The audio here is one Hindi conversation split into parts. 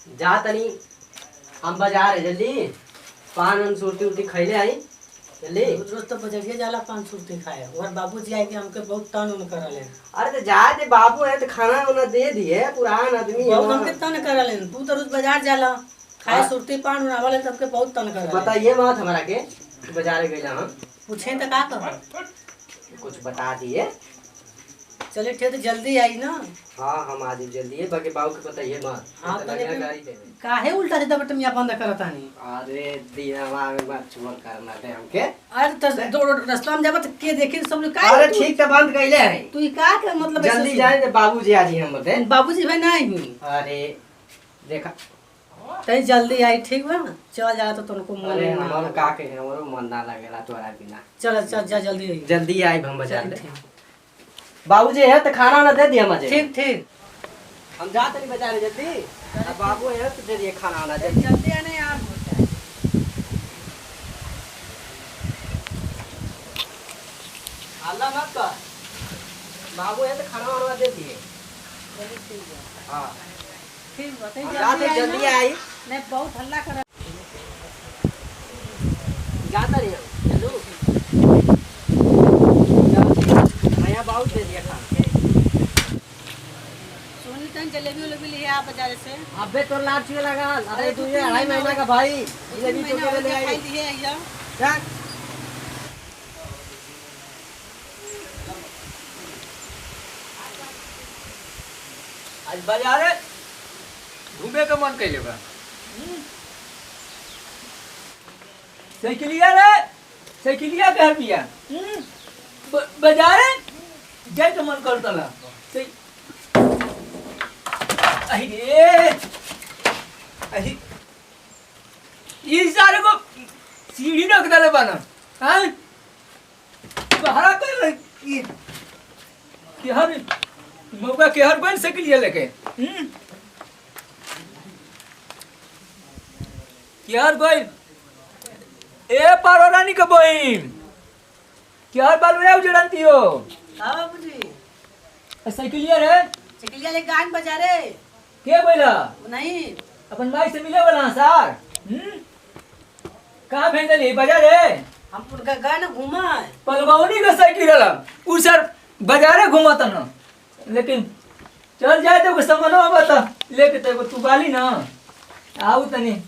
जा तनी हम बाजार है जल्दी पान उन सुरती उरती खैले आई जल्दी। रोज तो बजरिया जाला पान सुरती खाए और बाबूजी आए कि हमके बहुत तन उन करले। अरे तो जा दे बाबू है तो खाना वाना दे दिए पुरान आदमी बहुत हमके तन करले। तू तो रोज बाजार जाला खाए सुरती पान उनावले तबके बहुत तन करले। बताइए मत हमरा के बाजार गइला हम पूछे तो का कह कुछ बता दिए। चले ठीक तो जल्दी आई ना। हाँ हम आज जल्दी है बाकी बाबू के बताइए मत। हाँ तो तो लगना गाड़ी देवे। काहे उल्टा सीधा बटन मियां बंद करता नहीं। अरे दिनवा में मत चुमल करना दे हमके। अरे तो दो रास्ता में जाबत के देखी सब लोग का। अरे ठीक तो बंद कइले है तू ई का के मतलब जल्दी जाए तो बाबूजी आज ही हम बते। बाबूजी भाई नहीं। अरे देखा तई जल्दी आई ठीक बा चल जा तो तुमको मन अरे ना। हमर का के हमरो मन ना लगेला तोरा बिना। चल चल जा जल्दी आई। जल्दी आई हम बाजार ले। बाबूजी है तो खाना ना दे दिया मुझे। ठीक ठीक हम जा तनी बाजार जल्दी। अब बाबू है तो दे दिए खाना ना जल्दी। जल्दी आने यार। हल्ला मत कर बाबू है तो खाना वाना दे दिए। हाँ ठीक बताई हम जाते जल्दी आई। नहीं बहुत हल्ला कर जाता रही चलो नया बाबू दे दिया खाना। सोनी तन जलेबी उलेबी ले आ बाजार से। अबे तो लाच लगा। अरे तू ये 2.5 महीना का भाई जलेबी तो के ले आई। खाई दिए आइया क्या आज बाजार घूमे का मन कैले बा। साइकिलिया रे साइकिलिया कह पिया बाजार जाए तो मन करता ला। अरे अरे ये सारे को सीढ़ी रख दले बना। हाँ बाहर कर ये केहर मौका केहर बन साइकिलिया लेके केहर गई ए पारो रानी का बहन केहर बालू उजड़ती हो। हां बाबूजी साइकिलिया रे चकिलिया ले गान बाजारे के बोला नहीं अपन माई से मिले वाला सर कहाँ भेज दली बाजार है। हम उनका गान घुमा पलवौनी का साइकिल वाला उ सर बाजारे घुमाता न लेकिन चल जाए तो सामान बता लेके तो तू बाली ना आऊ तनी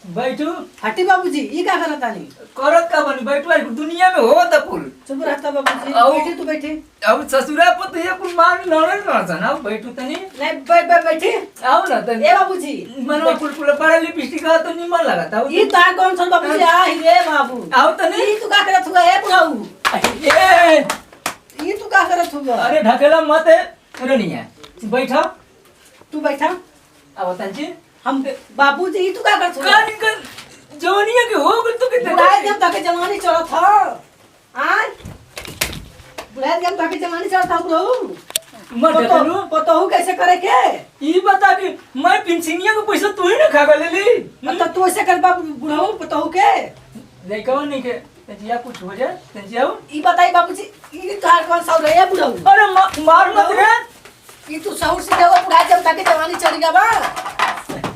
बैठू हटी बाबूजी ई का करता नहीं करत का बनी बैठू आज दुनिया में हो त पुल चुप रहता बाबूजी आओ। बैठे तू बैठे अब ससुरा पत ये कुल मान लड़े ना सन अब बैठू तनी नहीं बैठे आओ ना तनी ए बाबूजी मनवा कुल पड़ा लिपस्टिक का तो निमन लगा था ई ता कौन सन बाबूजी आ रे बाबू आओ तनी ई तू का करत हुआ ए बुढ़ाऊ ए ई तू का करत हुआ अरे ढकेला मत रनिया बैठा तू बैठा अब तंची हम बाबूजी ई तू का करत हुआ कान कर जवानिया के हो गल तो कितने बुढ़ाए जब तक जवानी चढ़त ह आज बुढ़ाए जब तक जवानी चढ़त ह बुढ़ऊ मत ढकेलू पतोहू कैसे करे के ई बता कि मैं पेंशनिया के पैसा तू ही ना खा गले ली तो तू ऐसे कर बाबू बुढ़ऊ पतोहू के देखो नहीं के तंजिया कुछ हो जाए तंजिया ई बताई बाबूजी ई तार कौन सौ रे बुढ़ऊ अरे मार मत रे ई तू सौर से जाओ बुढ़ाए जब तक जवानी चढ़ गया बा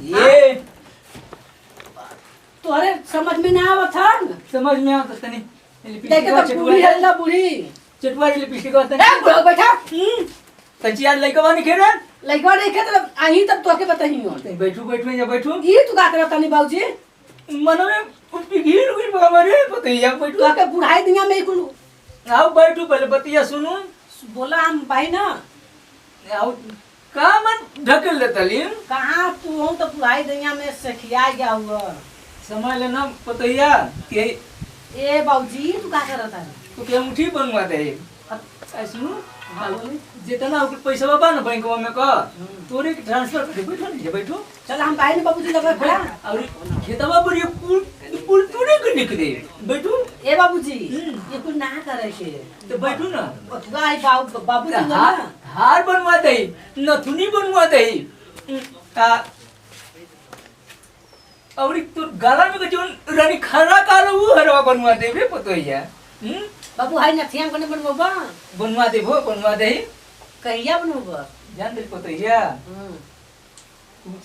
ये तोरे समझ में ना आवत हन समझ में आता तनी देखे तो बूढ़ी है ना बूढ़ी चटवा लिपस्टिक का ए तनी बुढ़ऊ बैठा तंजिया लइका वानी खेरे लइका नहीं खेत आही तब तोके बताही हो बैठू बैठू या बैठू ई तू का करत नहीं बाबूजी मन में कुछ गिर गिर हमारे पता ही बैठू तोके बुढ़ाई दुनिया में कुल आओ बैठू पहले बतिया सुनू बोला हम भाई ना आओ का मन ढकेल देता लीन कहाँ तू हो तो बुढ़ाई दुनिया में सखिया गया हुआ समझ लेना पतैया कि ए बाबूजी तू का करत है तो क्या मुठी बनवा दे सुनो जितना ओकर पैसा बा ना बैंक में का तोरे के ट्रांसफर कर दे बैठो नहीं बैठो चल हम भाई ने बाबूजी लगा खड़ा और खेतवा पर ये पुल पुल तूने के निकले बैठो ए बाबूजी ये कुछ ना करे के तो बैठो ना तू आई बाबूजी ना हार बनवा दे नथुनी बनवा दे आ और तो गाला में जो रानी खाना कालो वो हरवा बनवा दे बे पतोइया बाबू हाई नथिया कोने बनबा बनवा दे वो बनवा दे कहिया बनबा जान दे पतोइया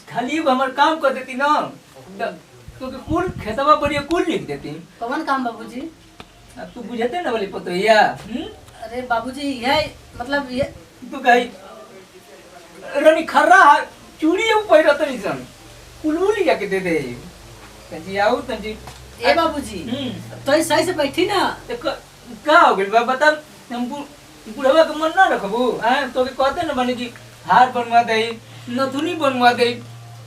खाली एगो हमर काम कर देती ना तो कुल खेतवा बढ़िया कुल लिख देती। कौन काम बाबूजी? अब तू बुझते ना बोली पतोहिया। अरे बाबूजी यह मतलब ये तू कही रनी खर्रा चूड़ी पहिरत नहीं सन कुलूली जाके दे दे तंजी आऊ तंजी। ए बाबूजी तो सही से बैठी ना। का हो गइल बा बता। हम बुढ़वा के मन ना रखबू हां तो के कहते ना बनी कि हार बनवा दे नथुनी बनवा दे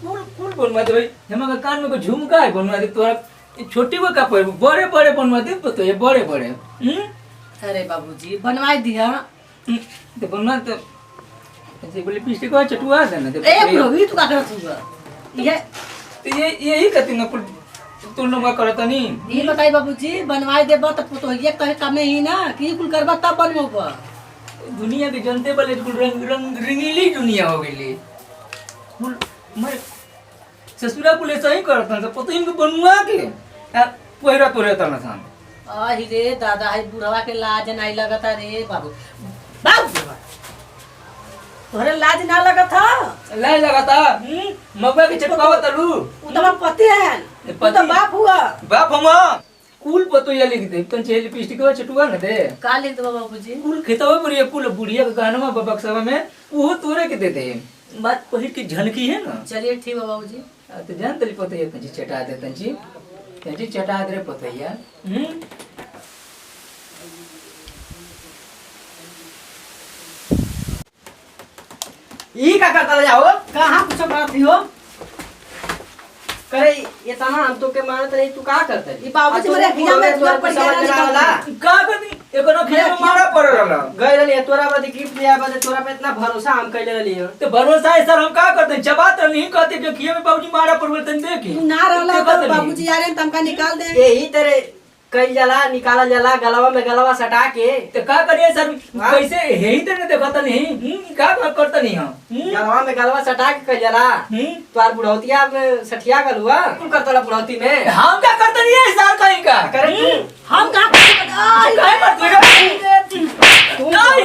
कुल कुल बनवा दे भाई हमरा के कान में को झुमका है बनवा दे तोरा छोटी वो का पर बड़े बड़े बनवा दे तो ये बड़े बड़े। अरे बाबूजी बनवाई दिया तो बनवा तो ऐसे बोले लिपस्टिक का चटुआ देना दे। ए बुढ़वी तू का करत हुआ ये तो ये यही कहती ना कुल तू लोग करत नहीं। ये बताई बाबूजी बनवाई देबा त तो ये कहे काम ही ना कि कुल करबा तब बनवाबा। दुनिया के जनते वाले कुल रंग रंग रंगीली दुनिया हो गई कुल मैं ससुरा कुल ऐसा ही करता था पता ही इनको बनवा के पहिरा तो रहता ना सान। आही रे दादा है बुढ़वा के लाज नहीं लगता रे बाबू बाबू तोरे लाज ना लगता लाई लगाता मगवा के चटकावा तलू उ तो पति है उ तो बाप हुआ बाप हम कुल पतो या लिख दे तन छे लिपस्टिक का चटुआ न दे का लिख दो बाबूजी कुल खेतवा पर ये कुल बुढ़िया के गानवा बक्सवा में वो तोरे के देते बात पहिर की झनकी है ना। चलिए ठीक है बाबूजी तो जान तली पतो ये तंजी चटा दे तंजी चटा दे पतैया। ई का करता जाओ कहां कुछ बात हो करे ये तना हम तो के मानत नहीं तू का करते ई बाबूजी मेरे खिया में जोर पड़ गया का करती एको न खेत में मारा पड़ रहला गए रही तोरा बदे गिफ्ट लिया बदे तोरा पे इतना भरोसा हम कैले रही हो। तो भरोसा है सर हम का करते जबात नहीं कहते कि खिया में बाबूजी मारा परिवर्तन देखी तू ना रहला तो बाबूजी यार तमका निकाल दे यही तेरे कई जला निकाला जला गलवा में गलवा सटा के तो का करिए सर कैसे यही तो नहीं देखता नहीं का करता नहीं हम गलवा में गलवा सटा के कई जला तोर बुढ़ौतिया में सठिया गलुआ तू करतला बुढ़ौती में हम क्या करते नहीं है सर कहीं का करे तू हम का काय मत तू काय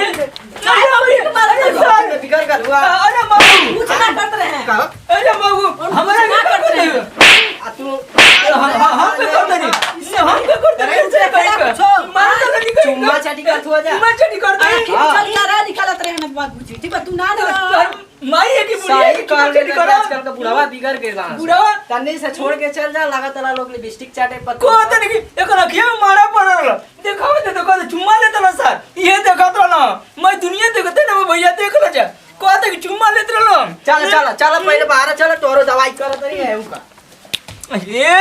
बिगड़ गलुआ अरे मगू कुछ ना करते रहे का अरे मगू हमारा ना करते रहे आ तू हम क्या करते नहीं हम क्या करते नहीं से कहीं का मार तो नहीं कहीं चुम्मा चाटी का तू आजा चुम्मा चाटी करते हैं चल यार निकालत रहे ना बाबूजी ठीक है तू ना ना माई है कि बुढ़िया सही की कर चुम्मा चाटी करो आजकल का बुढ़ावा बिगड़ गेला बुढ़ावा तन्नी से छोड़ के चल जा लगा तला लोग लिपस्टिक चाटे पर को तो नहीं एको रखिए में मारा पड़ रहा देखो देखो चुम्मा लेता ना सर ये देखत ना मैं दुनिया देखते ना भैया देख लो जा को तो चुम्मा लेत रहलो चल चल चल पहले बाहर चल तोरो दवाई करत रही है उका ये